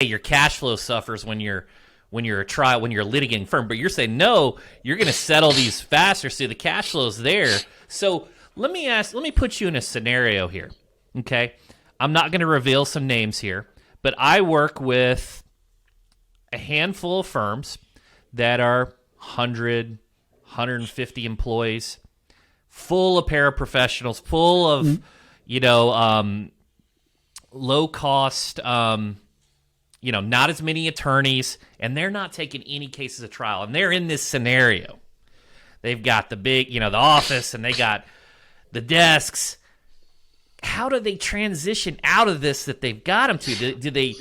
your cash flow suffers when you're a litigating firm, but you're saying no, you're going to settle these faster, so the cash flow's there. So let me put you in a scenario here, okay? I'm not going to reveal some names here, but I work with a handful of firms that are 100, 150 employees, full of paraprofessionals, full of low cost. Not as many attorneys, and they're not taking any cases of trial. And they're in this scenario. They've got the big, the office, and they got the desks. How do they transition out of this that they've got them to? Do they,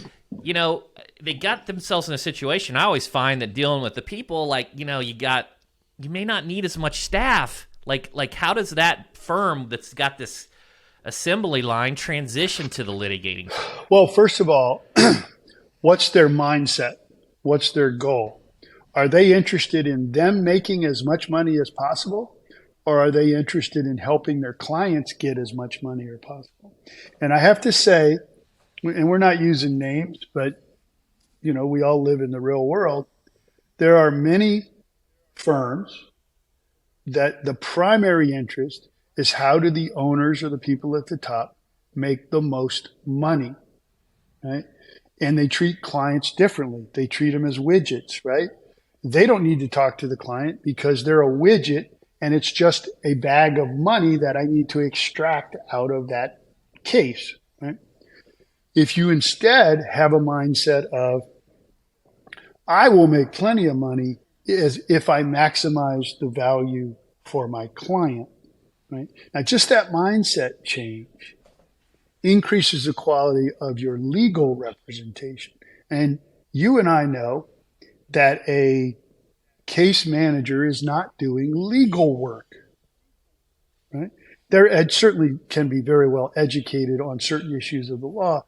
they got themselves in a situation. I always find that dealing with the people, you may not need as much staff. Like how does that firm that's got this assembly line transition to the litigating firm? Well, first of all, what's their mindset? What's their goal? Are they interested in them making as much money as possible? Or are they interested in helping their clients get as much money as possible? And I have to say, and we're not using names, but we all live in the real world. There are many firms that the primary interest is how do the owners or the people at the top make the most money, right? And they treat clients differently. They treat them as widgets, right? They don't need to talk to the client because they're a widget and it's just a bag of money that I need to extract out of that case, right? If you instead have a mindset of, I will make plenty of money as if I maximize the value for my client, right? Now, just that mindset change increases the quality of your legal representation. And you and I know that a case manager is not doing legal work, right? They certainly can be very well educated on certain issues of the law,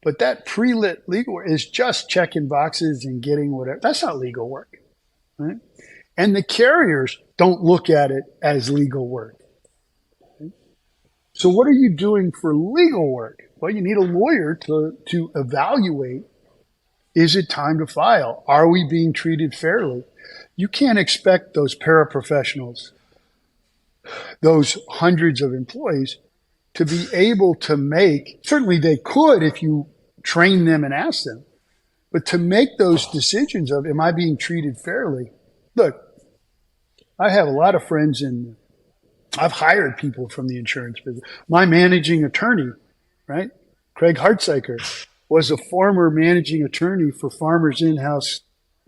but that pre-lit legal work is just checking boxes and getting whatever. That's not legal work, right? And the carriers don't look at it as legal work. So what are you doing for legal work? Well, you need a lawyer to evaluate, is it time to file? Are we being treated fairly? You can't expect those paraprofessionals, those hundreds of employees, to be able to make, certainly they could if you train them and ask them, but to make those decisions of, am I being treated fairly? Look, I have a lot of friends I've hired people from the insurance business. My managing attorney, right, Craig Hartziker, was a former managing attorney for Farmers In-House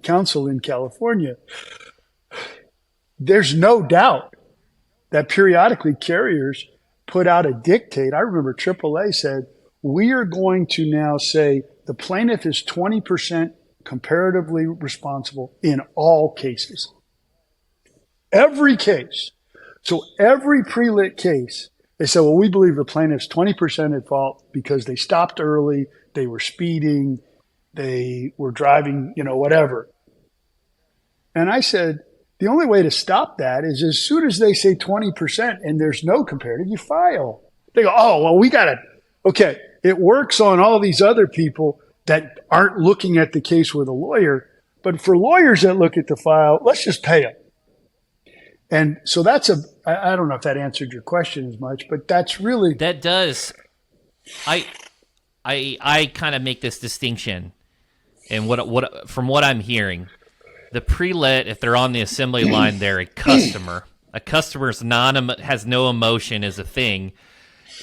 Counsel in California. There's no doubt that periodically carriers put out a dictate. I remember AAA said, we are going to now say the plaintiff is 20% comparatively responsible in all cases. Every case. So every pre-lit case, they said, well, we believe the plaintiff's 20% at fault because they stopped early, they were speeding, they were driving, whatever. And I said, the only way to stop that is as soon as they say 20% and there's no comparative, you file. They go, oh, well, okay, it works on all these other people that aren't looking at the case with a lawyer, but for lawyers that look at the file, let's just pay them. And so I don't know if that answered your question as much, but that's really. That does. I kind of make this distinction, and what from what I'm hearing, the pre-lit, if they're on the assembly line, they're a customer. A customer's has no emotion as a thing.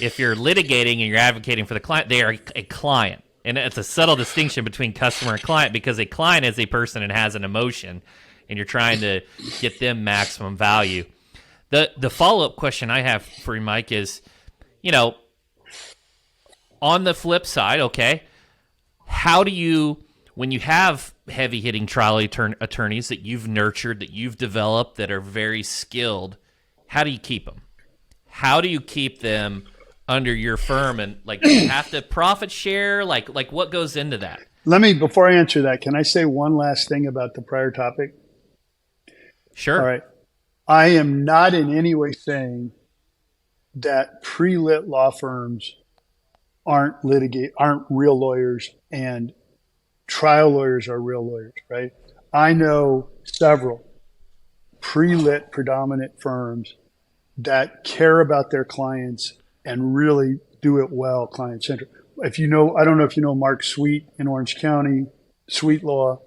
If you're litigating and you're advocating for the client, they are a client. And it's a subtle distinction between customer and client because a client is a person and has an emotion, and you're trying to get them maximum value. The follow-up question I have for you, Mike, is, on the flip side, okay, how do you, when you have heavy-hitting trial attorneys that you've nurtured, that you've developed, that are very skilled, how do you keep them? How do you keep them under your firm? And, do you have to profit share? Like what goes into that? Before I answer that, can I say one last thing about the prior topic? Sure. All right. I am not in any way saying that pre-lit law firms aren't real lawyers and trial lawyers are real lawyers, right? I know several pre-lit predominant firms that care about their clients and really do it well, client-centric. If you know, I don't know if you know Mark Sweet in Orange County, Sweet Law,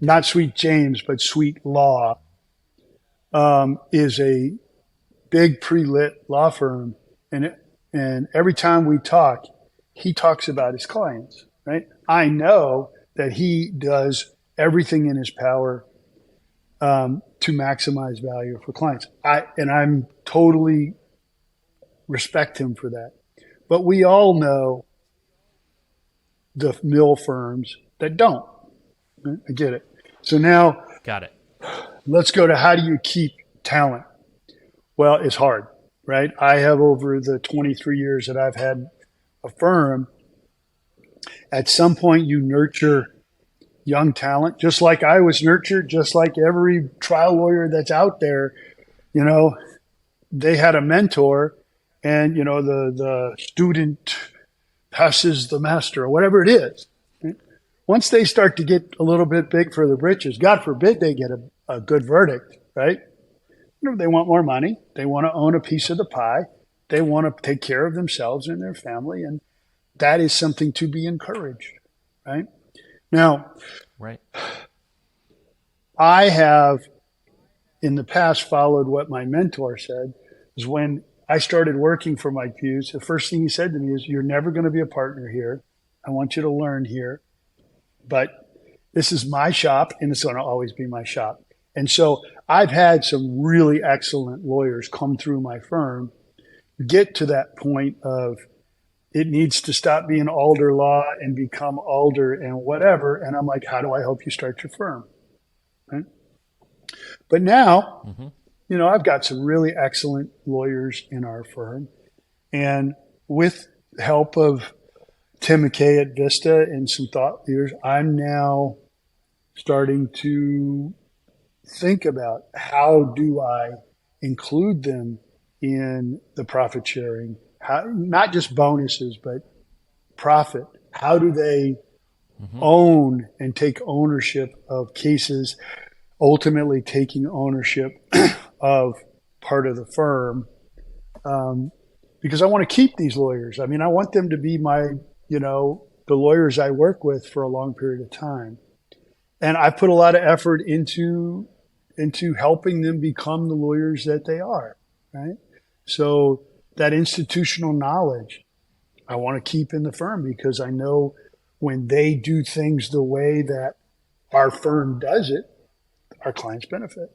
not Sweet James, but Sweet Law, is a big pre-lit law firm. And every time we talk, he talks about his clients, right? I know that he does everything in his power to maximize value for clients. I'm totally respect him for that. But we all know the mill firms that don't. I get it. So now Got it. let's go to how do you keep talent? Well, it's hard, right? I have over the 23 years that I've had a firm, at some point you nurture young talent, just like I was nurtured, just like every trial lawyer that's out there, you know, they had a mentor and, you know, the student passes the master or whatever it is. Once they start to get a little bit big for the britches, God forbid they get a good verdict, right? You know, they want more money. They want to own a piece of the pie. They want to take care of themselves and their family. And that is something to be encouraged, right? Now, Right. I have in the past followed what my mentor said. Is when I started working for Mike Hughes, the first thing he said to me is, you're never going to be a partner here. I want you to learn here, but this is my shop and it's going to always be my shop. And so I've had some really excellent lawyers come through my firm, get to that point of it needs to stop being Alder Law and become Alder and whatever. And I'm like, how do I help you start your firm? Right? But now, you know, I've got some really excellent lawyers in our firm. And with the help of Tim McKay at Vista and some thought leaders, I'm now starting to think about how do I include them in the profit sharing, how, not just bonuses, but profit. How do they own and take ownership of cases, ultimately taking ownership of part of the firm? Because I want to keep these lawyers. I mean, I want them to be my, you know, the lawyers I work with for a long period of time. And I put a lot of effort into helping them become the lawyers that they are, right? So that institutional knowledge I want to keep in the firm, because I know when they do things the way that our firm does it, our clients benefit.